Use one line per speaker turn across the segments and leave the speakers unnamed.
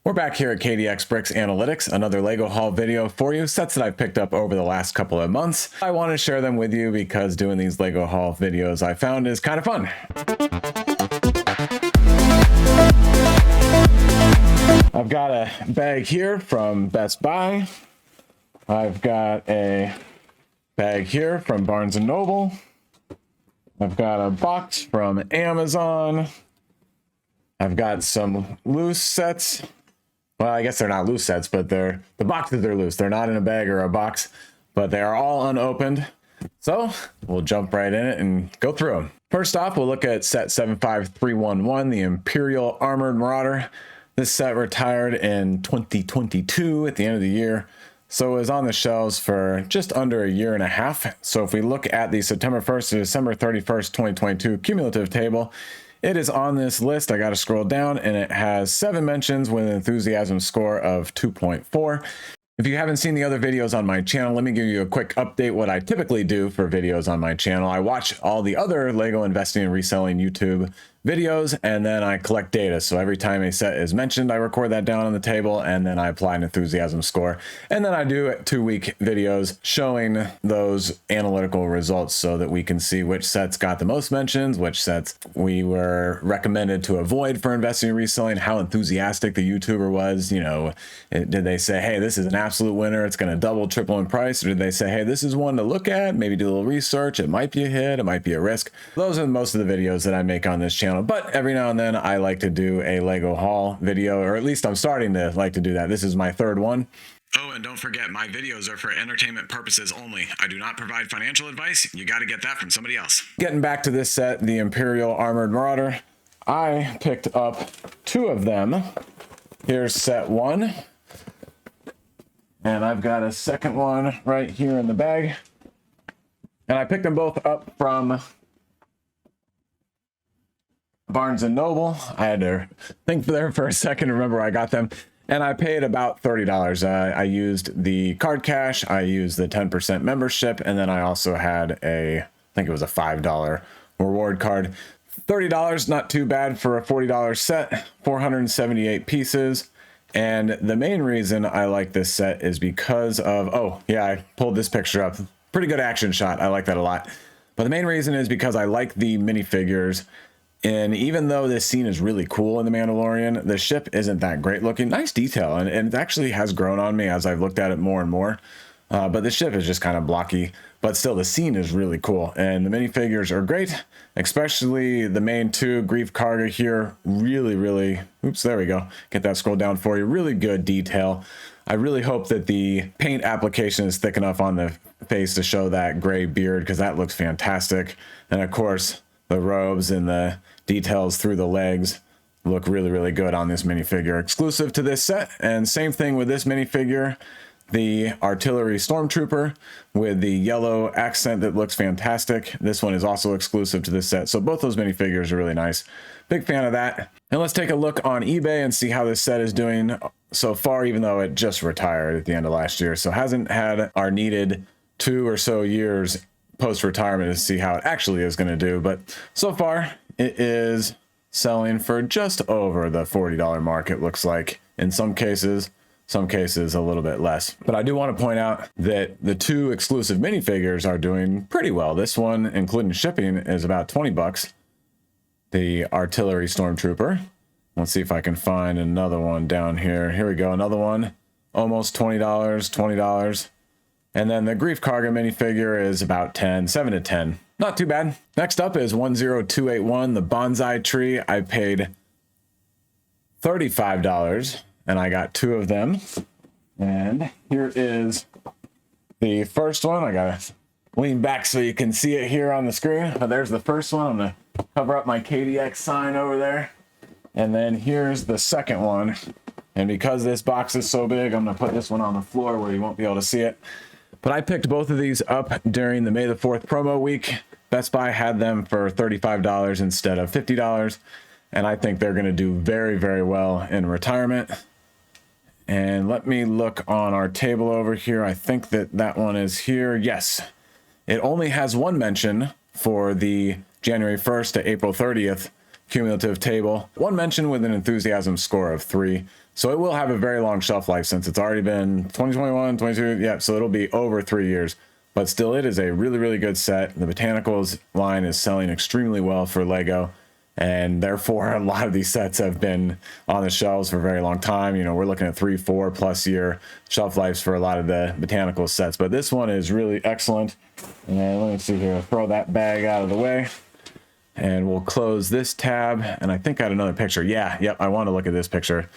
We're back here at KDX Bricks Analytics, another Lego haul video for you, sets that I've picked up over the last couple of months. I want to share them with you because doing these Lego haul videos I found is kind of fun. I've got a bag here from Best Buy. I've got a bag here from Barnes & Noble. I've got a box from Amazon. I've got some loose sets. Well, I guess they're not loose sets, but the boxes are loose. They're not in a bag or a box, but they are all unopened. So we'll jump right in it and go through them. First off, we'll look at set 75311, the Imperial Armored Marauder. This set retired in 2022 at the end of the year. So it was on the shelves for just under a year and a half. So if we look at the September 1st to December 31st, 2022 cumulative table, it is on this list. I got to scroll down and it has 7 mentions with an enthusiasm score of 2.4. If you haven't seen the other videos on my channel, let me give you a quick update what I typically do for videos on my channel. I watch all the other Lego Investing and Reselling YouTube videos, and then I collect data. So every time a set is mentioned, I record that down on the table, and then I apply an enthusiasm score. And then I do 2-week videos showing those analytical results so that we can see which sets got the most mentions, which sets we were recommended to avoid for investing and reselling, how enthusiastic the YouTuber was. You know, did they say, hey, this is an absolute winner, it's going to double, triple in price? Or did they say, hey, this is one to look at, maybe do a little research, it might be a hit, it might be a risk? Those are most of the videos that I make on this channel. But every now and then I like to do a Lego haul video, or at least I'm starting to like to do that. This is my 3rd one. Oh, and don't forget, my videos are for entertainment purposes only. I do not provide financial advice. You got to get that from somebody else. Getting back to this set, the Imperial Armored Marauder, I picked up 2 of them. Here's set 1. And I've got a second one right here in the bag. And I picked them both up from Barnes & Noble. I had to think there for a second to remember where I got them. And I paid about $30. I used the card cash, I used the 10% membership, and then I also had I think it was a $5 reward card. $30, not too bad for a $40 set, 478 pieces. And the main reason I like this set is because of, oh yeah, I pulled this picture up. Pretty good action shot, I like that a lot. But the main reason is because I like the minifigures. And even though this scene is really cool in The Mandalorian, the ship isn't that great looking. Nice detail, and it actually has grown on me as I've looked at it more and more. But the ship is just kind of blocky, but still the scene is really cool. And the minifigures are great, especially the main 2, Grief Karga here. Really, oops, there we go. Get that scroll down for you. Really good detail. I really hope that the paint application is thick enough on the face to show that gray beard, because that looks fantastic. And of course, the robes and the details through the legs look really good on this minifigure. Exclusive to this set, and same thing with this minifigure, the Artillery Stormtrooper with the yellow accent that looks fantastic. This one is also exclusive to this set, so both those minifigures are really nice. Big fan of that. And let's take a look on eBay and see how this set is doing so far, even though it just retired at the end of last year, so hasn't had our needed 2 or so years post-retirement to see how it actually is going to do. But so far it is selling for just over the $40 mark, it looks like. In some cases a little bit less. But I do want to point out that the 2 exclusive minifigures are doing pretty well. This one, including shipping, is about 20 bucks. The Artillery Stormtrooper. Let's see if I can find another one down here. Here we go, another one. Almost $20. And then the Grief Karga minifigure is about 7 to 10. Not too bad. Next up is 10281, the Bonsai tree. I paid $35 and I got 2 of them. And here is the first one. I gotta lean back so you can see it here on the screen. But there's the first one. I'm gonna cover up my KDX sign over there. And then here's the second one. And because this box is so big, I'm gonna put this one on the floor where you won't be able to see it. But I picked both of these up during the May the 4th promo week. Best Buy had them for $35 instead of $50. And I think they're going to do very well in retirement. And let me look on our table over here. I think that one is here. Yes. It only has 1 mention for the January 1st to April 30th cumulative table. 1 mention with an enthusiasm score of 3. So it will have a very long shelf life since it's already been 2021, 22. Yeah, so it'll be over 3 years. But still, it is a really, really good set. The Botanicals line is selling extremely well for Lego. And therefore, a lot of these sets have been on the shelves for a very long time. You know, we're looking at 3-4+ year shelf lives for a lot of the Botanical sets. But this one is really excellent. And let me see here. Throw that bag out of the way. And we'll close this tab. And I think I had another picture. Yeah, yep, I want to look at this picture.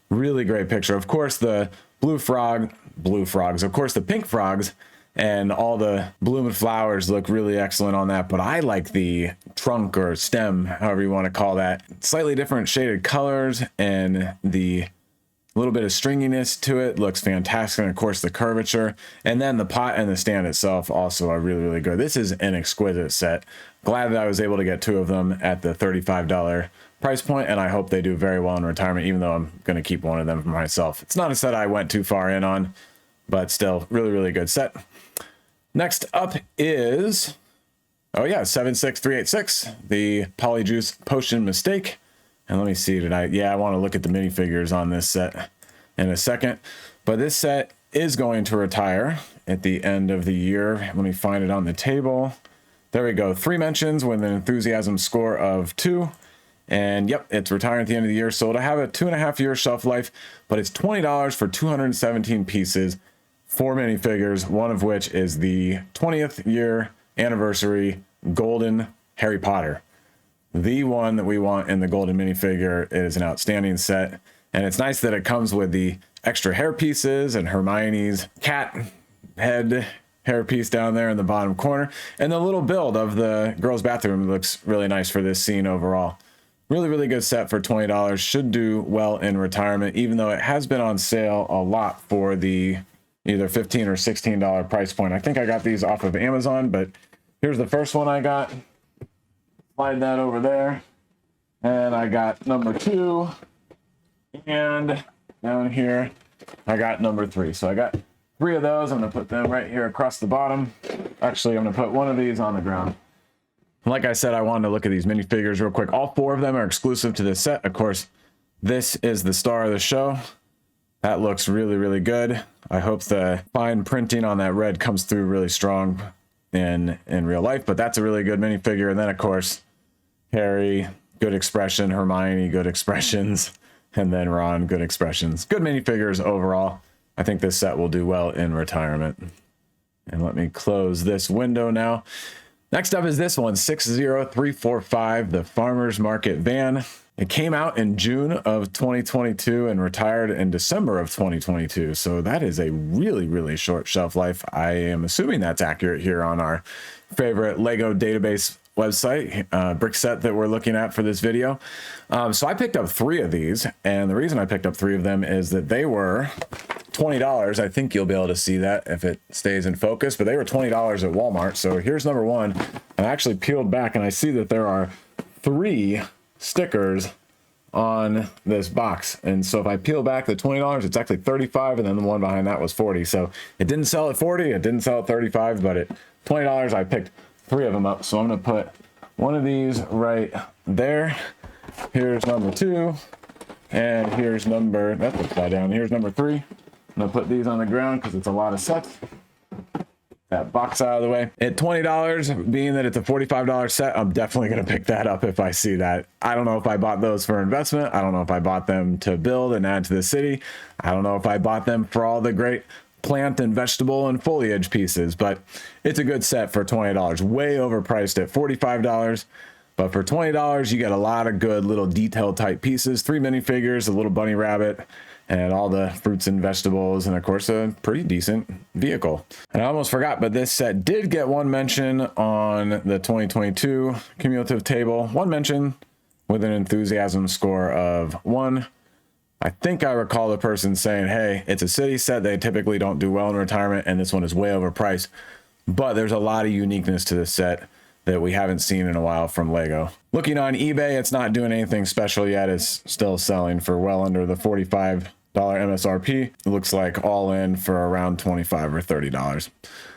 Really great picture. Of course, the blue frogs. Of course, the pink frogs and all the blooming flowers look really excellent on that. But I like the trunk or stem, however you want to call that. Slightly different shaded colors, and the little bit of stringiness to it looks fantastic. And of course, the curvature. And then the pot and the stand itself also are really, really good. This is an exquisite set. Glad that I was able to get 2 of them at the $35 price point, and I hope they do very well in retirement, even though I'm going to keep one of them for myself. It's not a set I went too far in on, but still really, really good set. Next up is, oh yeah, 76386, the Polyjuice Potion Mistake. And let me see, yeah, I want to look at the minifigures on this set in a second. But this set is going to retire at the end of the year. Let me find it on the table. There we go. 3 mentions with an enthusiasm score of 2. And yep, it's retiring at the end of the year. So it'll have a 2.5 year shelf life, but it's $20 for 217 pieces, 4 minifigures, one of which is the 20th year anniversary golden Harry Potter. The one that we want in the golden minifigure. It is an outstanding set. And it's nice that it comes with the extra hair pieces and Hermione's cat head hairpiece down there in the bottom corner. And the little build of the girls' bathroom looks really nice for this scene overall. Really, really good set for $20. Should do well in retirement, even though it has been on sale a lot for the either $15 or $16 price point. I think I got these off of Amazon, but here's the first one I got. Slide that over there. And I got number 2. And down here, I got number 3. So I got 3 of those. I'm going to put them right here across the bottom. Actually, I'm going to put one of these on the ground. Like I said, I wanted to look at these minifigures real quick. All 4 of them are exclusive to this set. Of course, this is the star of the show. That looks really, really good. I hope the fine printing on that red comes through really strong in real life, but that's a really good minifigure. And then, of course, Harry, good expression. Hermione, good expressions. And then Ron, good expressions. Good minifigures overall. I think this set will do well in retirement. And let me close this window now. Next up is this one, 60345, the Farmers Market van. It came out in June of 2022 and retired in December of 2022. So that is a really, really short shelf life. I am assuming that's accurate here on our favorite Lego database website, brick set that we're looking at for this video. So I picked up 3 of these, and the reason I picked up 3 of them is that they were $20. I think you'll be able to see that if it stays in focus, but they were $20 at Walmart. So here's number 1. And I actually peeled back and I see that there are 3 stickers on this box. And so if I peel back the $20, it's actually $35, and then the one behind that was $40. So it didn't sell at $40, it didn't sell at $35, but at $20 I picked 3 of them up. So I'm going to put one of these right there. Here's number 2, and here's number, that's upside down, here's number 3. I'm going to put these on the ground because it's a lot of sets. That box out of the way. At $20, being that it's a $45 set, I'm definitely going to pick that up if I see that. I don't know if I bought those for investment. I don't know if I bought them to build and add to the city. I don't know if I bought them for all the great plant and vegetable and foliage pieces, but it's a good set for $20. Way overpriced at $45. But for $20, you get a lot of good little detail type pieces. 3 minifigures, a little bunny rabbit, and all the fruits and vegetables, and of course a pretty decent vehicle. And I almost forgot, but this set did get 1 mention on the 2022 cumulative table. 1 mention with an enthusiasm score of 1. I think I recall the person saying, hey, it's a city set. They typically don't do well in retirement, and this one is way overpriced. But there's a lot of uniqueness to this set that we haven't seen in a while from Lego. Looking on eBay, it's not doing anything special yet. It's still selling for well under the $45 MSRP. It looks like all in for around $25 or $30.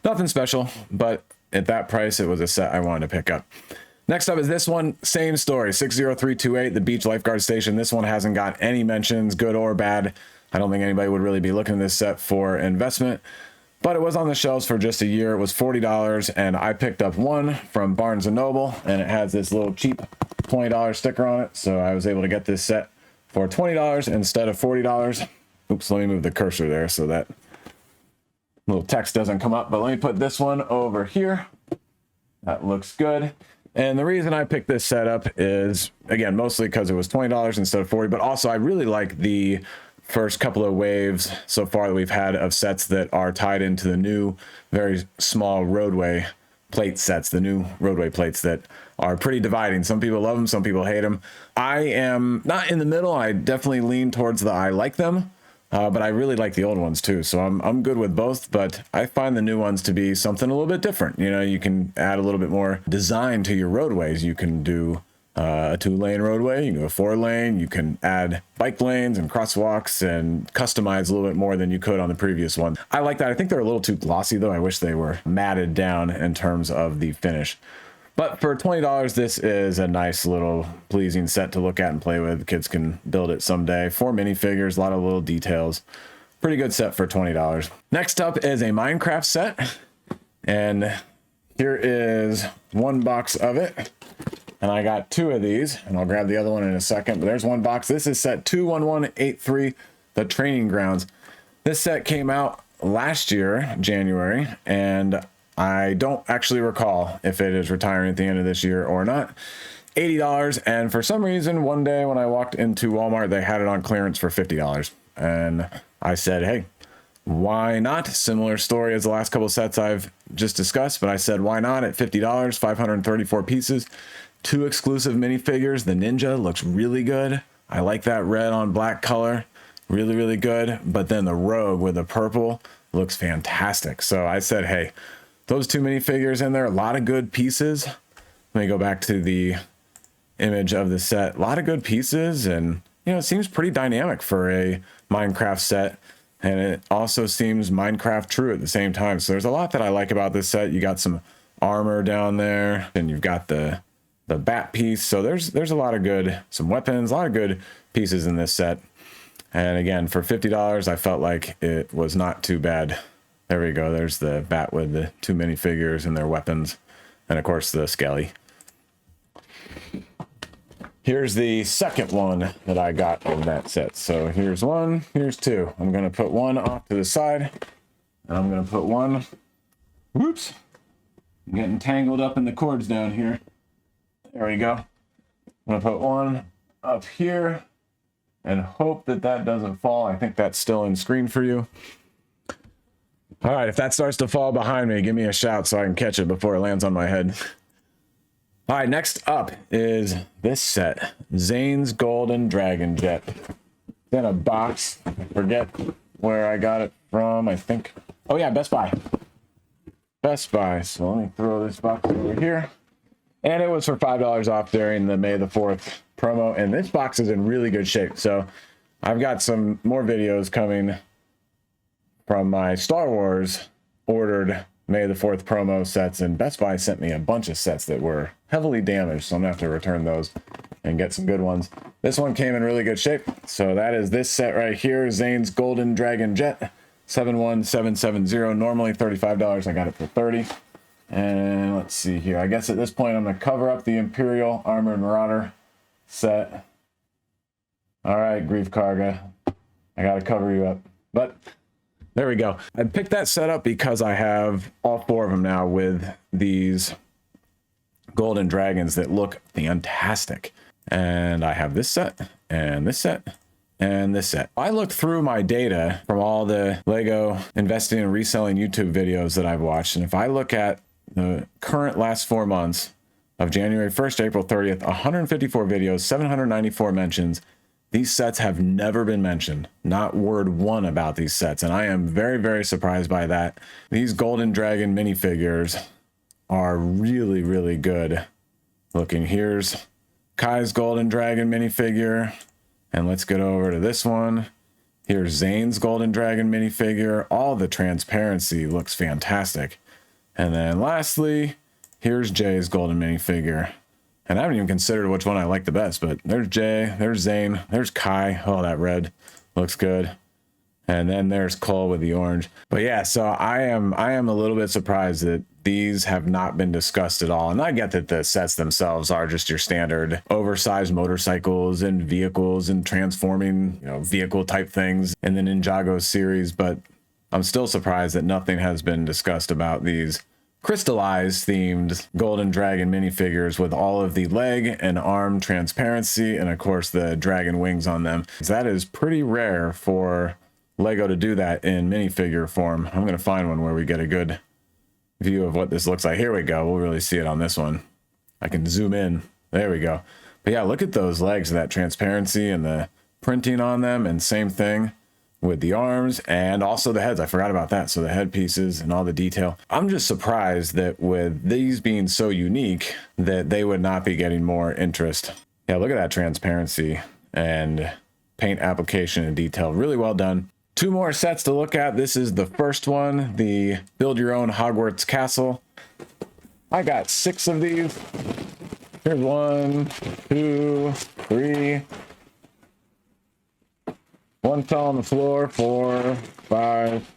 Nothing special, but at that price, it was a set I wanted to pick up. Next up is this one, same story, 60328, the beach lifeguard station. This one hasn't got any mentions, good or bad. I don't think anybody would really be looking at this set for investment, but it was on the shelves for just a year. It was $40, and I picked up one from Barnes & Noble, and it has this little cheap $20 sticker on it, so I was able to get this set for $20 instead of $40. Oops, let me move the cursor there so that little text doesn't come up, but let me put this one over here. That looks good. And the reason I picked this set up is, again, mostly because it was $20 instead of $40, but also I really like the first couple of waves so far that we've had of sets that are tied into the new, very small roadway plate sets, the new roadway plates that are pretty dividing. Some people love them, some people hate them. I am not in the middle. I definitely lean towards the I like them. But I really like the old ones too, so I'm good with both, but I find the new ones to be something a little bit different. You know, you can add a little bit more design to your roadways. You can do a 2-lane roadway, you can do a 4-lane, you can add bike lanes and crosswalks and customize a little bit more than you could on the previous one. I like that. I think they're a little too glossy though. I wish they were matted down in terms of the finish. But for $20, this is a nice little pleasing set to look at and play with. Kids can build it someday. 4 minifigures, a lot of little details. Pretty good set for $20. Next up is a Minecraft set. And here is one box of it. And I got 2 of these, and I'll grab the other one in a second. But there's one box. This is set 21183, the Training Grounds. This set came out last year, January, and I don't actually recall if it is retiring at the end of this year or not. $80, and for some reason, one day when I walked into Walmart, they had it on clearance for $50. And I said, hey, why not? Similar story as the last couple of sets I've just discussed, but I said, why not at $50, 534 pieces, 2 exclusive minifigures. The Ninja looks really good. I like that red on black color, really, really good. But then the Rogue with the purple looks fantastic. So I said, hey, those 2 minifigures in there, a lot of good pieces. Let me go back to the image of the set. A lot of good pieces, and you know, it seems pretty dynamic for a Minecraft set, and it also seems Minecraft true at the same time. So there's a lot that I like about this set. You got some armor down there, and you've got the bat piece. So there's a lot of good, some weapons, a lot of good pieces in this set. And again, for $50, I felt like it was not too bad. There we go. There's the bat with the 2 minifigures and their weapons. And of course the Skelly. Here's the second one that I got in that set. So here's 1, here's 2. I'm going to put 1 off to the side. And I'm going to put 1. Whoops. I'm getting tangled up in the cords down here. There we go. I'm going to put 1 up here and hope that that doesn't fall. I think that's still in screen for you. All right, if that starts to fall behind me, give me a shout so I can catch it before it lands on my head. All right, next up is this set, Zane's Golden Dragon Jet. It's in a box. I forget where I got it from, I think. Oh yeah, Best Buy. Best Buy. So let me throw this box over here. And it was for $5 off during the May the 4th promo. And this box is in really good shape. So I've got some more videos coming from my Star Wars ordered May the 4th promo sets, and Best Buy sent me a bunch of sets that were heavily damaged, so I'm gonna have to return those and get some good ones. This one came in really good shape, so that is this set right here, Zane's Golden Dragon Jet 71770. Normally $35, I got it for $30. And let's see here, I guess at this point I'm gonna cover up the Imperial Armored Marauder set. All right, Grief Karga, I gotta cover you up, but there we go. I picked that set up because I have all 4 of them now with these golden dragons that look fantastic. And I have this set, and this set, and this set. I looked through my data from all the Lego Investing and Reselling YouTube videos that I've watched, and if I look at the current last 4 months of January 1st to April 30th, 154 videos, 794 mentions. These sets have never been mentioned, not word one about these sets, and I am very, very surprised by that. These Golden Dragon minifigures are really, really good looking. Here's Kai's Golden Dragon minifigure, and let's get over to this one. Here's Zane's Golden Dragon minifigure. All the transparency looks fantastic. And then lastly, here's Jay's Golden minifigure. And I haven't even considered which one I like the best, but there's Jay, there's Zane, there's Kai. Oh, that red looks good. And then there's Cole with the orange. But yeah, so I am a little bit surprised that these have not been discussed at all. And I get that the sets themselves are just your standard oversized motorcycles and vehicles and transforming, vehicle type things in the Ninjago series, but I'm still surprised that nothing has been discussed about these crystallized themed golden dragon minifigures with all of the leg and arm transparency and of course the dragon wings on them. That is pretty rare for Lego to do that in minifigure form. I'm going to find one where we get a good view of what this looks like. Here we go. We'll really see it on this one. I can zoom in. There we go. But yeah, look at those legs, that transparency and the printing on them, and same thing with the arms and also the heads. I forgot about that. So the head pieces and all the detail. I'm just surprised that with these being so unique that they would not be getting more interest. Yeah, look at that transparency and paint application and detail. Really well done. 2 more sets to look at. This is the first one, the Build Your Own Hogwarts Castle. I got 6 of these. Here's 1, 2, 3. 1 fell on the floor, 4, 5,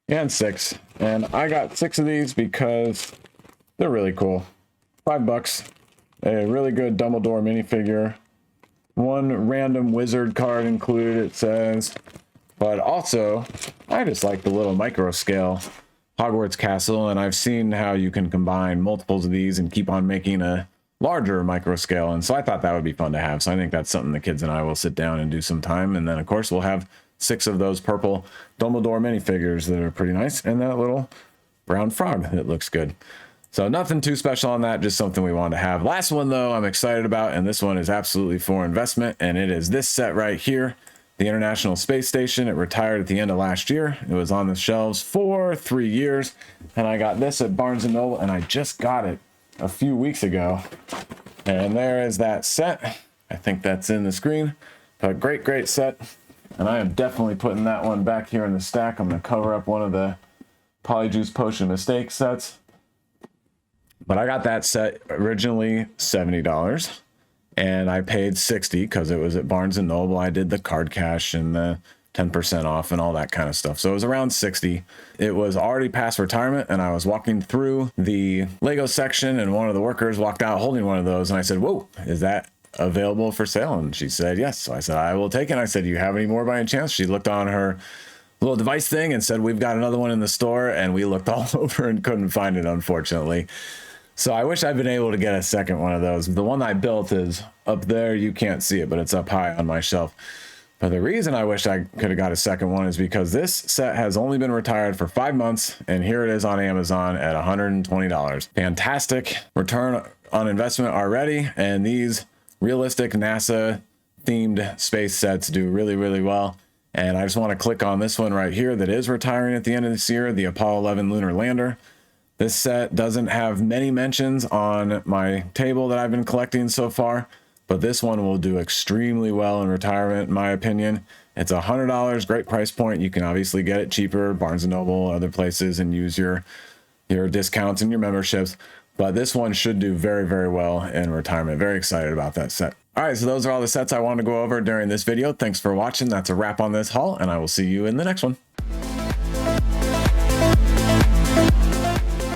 and 6. And I got 6 of these because they're really cool. $5. A really good Dumbledore minifigure. 1 random wizard card included, it says. But also, I just like the little micro scale Hogwarts Castle, and I've seen how you can combine multiples of these and keep on making a larger micro scale, and so I thought that would be fun to have. So I think that's something the kids and I will sit down and do some time. And then of course we'll have 6 of those purple Dumbledore minifigures that are pretty nice, and that little brown frog that looks good. So nothing too special on that, just something we wanted to have. Last one though I'm excited about, and this one is absolutely for investment, and it is this set right here, the International Space Station. It retired at the end of last year. It was on the shelves for 3 years, and I got this at Barnes & Noble, and I just got it a few weeks ago. And there is that set. I think that's in the screen, but great set. And I am definitely putting that one back here in the stack. I'm going to cover up one of the Polyjuice Potion Mistake sets. But I got that set originally $70, and I paid $60 because it was at Barnes & Noble. I did the card cash and the 10% off and all that kind of stuff. So it was around $60. It was already past retirement, and I was walking through the Lego section, and one of the workers walked out holding one of those, and I said, "Whoa, is that available for sale?" And she said, "Yes." So I said, "I will take it." I said, "Do you have any more by any chance?" She looked on her little device thing and said, "We've got another one in the store," and we looked all over and couldn't find it, unfortunately. So I wish I'd been able to get a second one of those. The one I built is up there. You can't see it, but it's up high on my shelf. But the reason I wish I could have got a second one is because this set has only been retired for 5 months, and here it is on Amazon at $120. Fantastic return on investment already, and these realistic NASA themed space sets do really well. And I just want to click on this one right here that is retiring at the end of this year, the Apollo 11 lunar lander. This set doesn't have many mentions on my table that I've been collecting so far, but this one will do extremely well in retirement, in my opinion. It's $100, great price point. You can obviously get it cheaper, Barnes & Noble, other places, and use your discounts and your memberships. But this one should do very well in retirement. Very excited about that set. All right, so those are all the sets I wanted to go over during this video. Thanks for watching. That's a wrap on this haul, and I will see you in the next one.